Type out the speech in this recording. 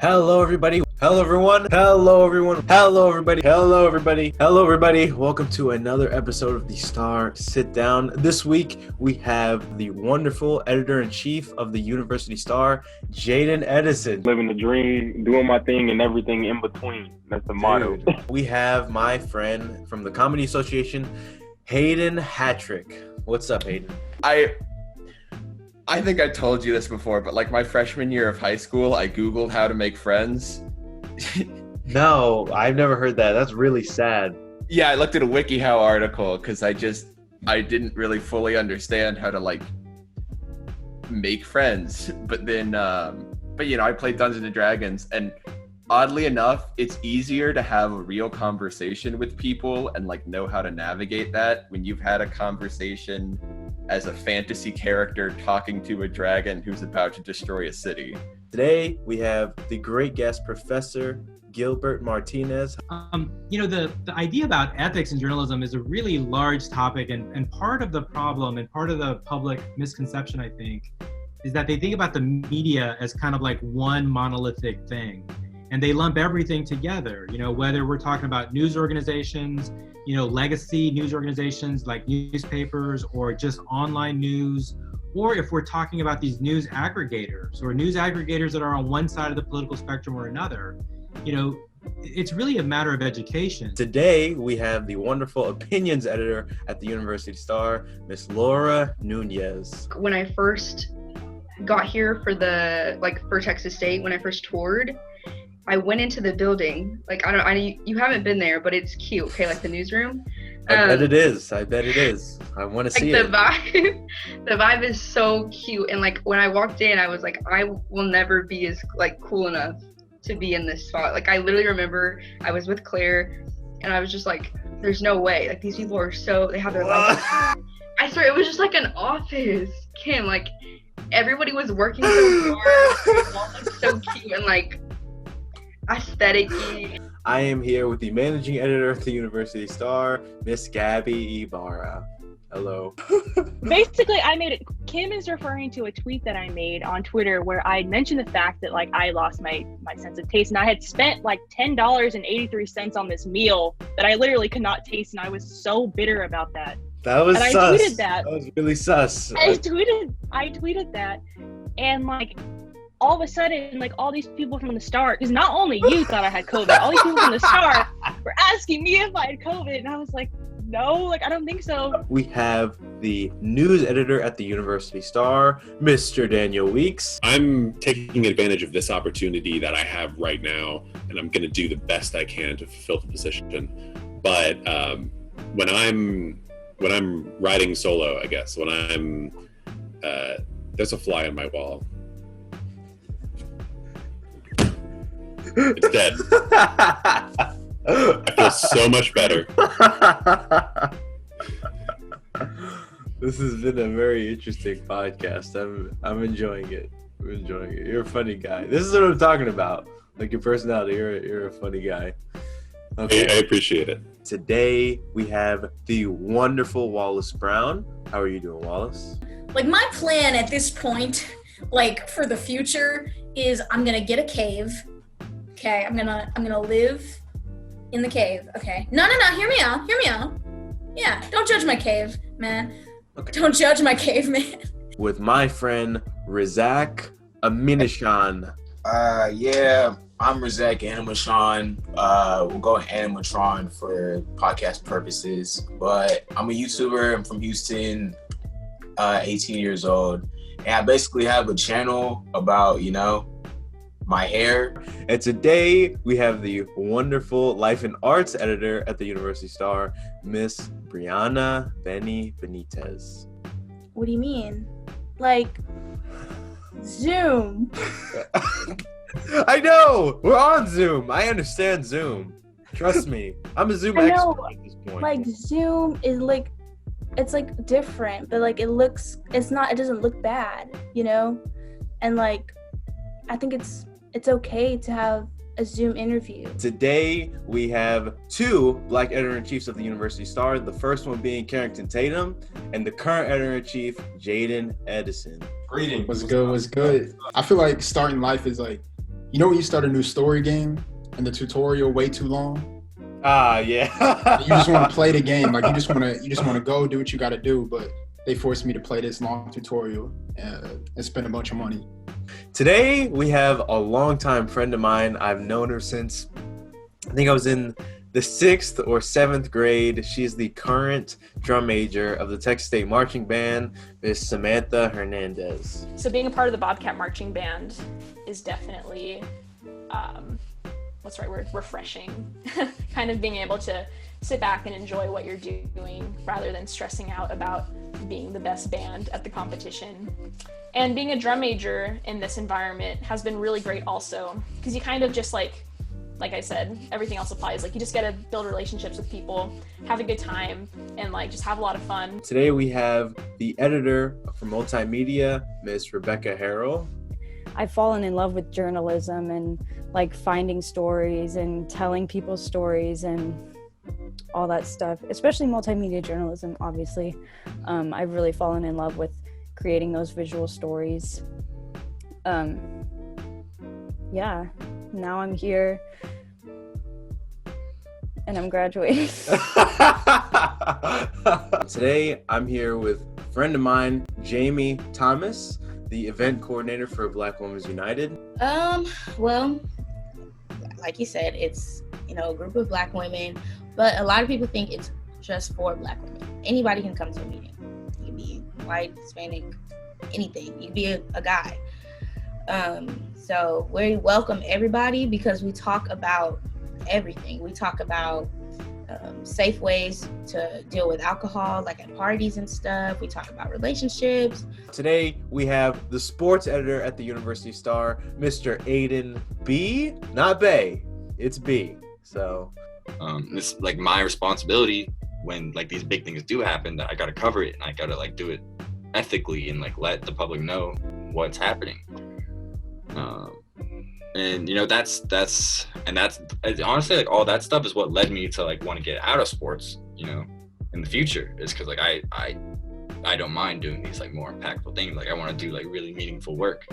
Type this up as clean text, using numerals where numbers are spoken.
Hello, everybody. Hello, everyone. Hello, everyone. Hello, everybody. Hello, everybody. Hello, everybody. Welcome to another episode of the Star Sitdown. This week, we have the wonderful editor-in-chief of the University Star, Jaden Edison. Living the dream, doing my thing, and everything in between. That's the motto. We have my friend from the Comedy Association, Hayden Hartrick. What's up, Hayden? I think I told you this before, but like my freshman year of high school, I Googled how to make friends. No, I've never heard that. That's really sad. Yeah, I looked at a WikiHow article because I didn't really fully understand how to like make friends. But then, I played Dungeons and Dragons, and oddly enough, it's easier to have a real conversation with people and like know how to navigate that when you've had a conversation as a fantasy character talking to a dragon who's about to destroy a city. Today, we have the great guest, Professor Gilbert Martinez. The idea about ethics in journalism is a really large topic, and part of the problem and part of the public misconception, I think, is that they think about the media as kind of like one monolithic thing. And they lump everything together, whether we're talking about news organizations, legacy news organizations like newspapers or just online news, or if we're talking about these news aggregators that are on one side of the political spectrum or another, it's really a matter of education. Today, we have the wonderful opinions editor at the University Star, Miss Laura Nunez. When I first got here for Texas State, when I first toured, I went into the building. You haven't been there, but it's cute. Okay, like the newsroom. I bet it is. I want to see it. The vibe is so cute. And like when I walked in, I was like, I will never be as like cool enough to be in this spot. Like I literally remember I was with Claire, and I was just like, there's no way. Like these people are they have their life. I swear it was just like an office, Kim. Like everybody was working so hard. It all looked so cute and like aesthetic-y. I am here with the managing editor of the University Star, Miss Gabby Ybarra. Hello. Basically, Kim is referring to a tweet that I made on Twitter where I mentioned the fact that like I lost my sense of taste, and I had spent like $10.83 on this meal that I literally could not taste, and I was so bitter about that. That was and sus. I tweeted that. That was really sus. I tweeted that, and like all of a sudden, like all these people from the Star, because not only you thought I had COVID, all these people from the Star were asking me if I had COVID, and I was like, no, like I don't think so. We have the news editor at the University Star, Mr. Daniel Weeks. I'm taking advantage of this opportunity that I have right now, and I'm going to do the best I can to fulfill the position. But when I'm riding solo, I guess, when I'm there's a fly on my wall. It's dead. I feel so much better. This has been a very interesting podcast. I'm enjoying it. You're a funny guy. This is what I'm talking about. Like your personality. You're a funny guy. Okay. I appreciate it. Today we have the wonderful Wallis Brown. How are you doing, Wallis? Like my plan at this point, like for the future, is I'm gonna get a cave. Okay, I'm gonna live in the cave. Okay. No. Hear me out. Yeah. Don't judge my cave, man. Okay. Don't judge my cave, man. With my friend Razzaq Animashaun. Yeah. I'm Razzaq Animashaun. We'll go Animatron for podcast purposes. But I'm a YouTuber. I'm from Houston. 18 years old. And I basically have a channel about, my hair. And today we have the wonderful life and arts editor at the University Star, Miss Brianna Benitez. What do you mean? Like Zoom? I know! We're on Zoom. I understand Zoom. Trust me. I'm a Zoom expert at this point. Like Zoom is like, it's like different, but like it doesn't look bad, And like, I think it's okay to have a Zoom interview. Today, we have two Black editor-in-chiefs of the University Star, the first one being Carrington Tatum, and the current editor-in-chief, Jaden Edison. Greetings. What's good? I feel like starting life is like You know when you start a new story game and the tutorial way too long? Yeah. You just want to play the game. Like you just want to go do what you got to do. But they forced me to play this long tutorial and spend a bunch of money. Today we have a longtime friend of mine. I've known her since I think I was in the 6th or 7th grade. She's the current drum major of the Texas State Marching Band, Miss Samantha Hernandez. So being a part of the Bobcat Marching Band is definitely, what's the right word? Refreshing. Kind of being able to sit back and enjoy what you're doing rather than stressing out about being the best band at the competition. And being a drum major in this environment has been really great also, because you kind of just like I said, everything else applies. Like you just got to build relationships with people, have a good time, and like just have a lot of fun. Today we have the editor for multimedia, Miss Rebecca Harrell. I've fallen in love with journalism and like finding stories and telling people's stories and all that stuff, especially multimedia journalism, obviously. I've really fallen in love with creating those visual stories. Yeah, now I'm here and I'm graduating. Today I'm here with a friend of mine, Jamie Thomas, the event coordinator for Black Women's United. Well, like you said, it's, a group of Black women, but a lot of people think it's just for Black women. Anybody can come to a meeting. You can be white, Hispanic, anything. You can be a guy. So we welcome everybody because we talk about everything. We talk about safe ways to deal with alcohol, like at parties and stuff. We talk about relationships. Today we have the sports editor at the University Star, Mr. Hayden B. Not Bay, it's B. So it's like my responsibility when like these big things do happen that I gotta cover it and I gotta like do it ethically and like let the public know what's happening. And that's honestly like all that stuff is what led me to like want to get out of sports, in the future, is because like I don't mind doing these like more impactful things. Like I want to do like really meaningful work.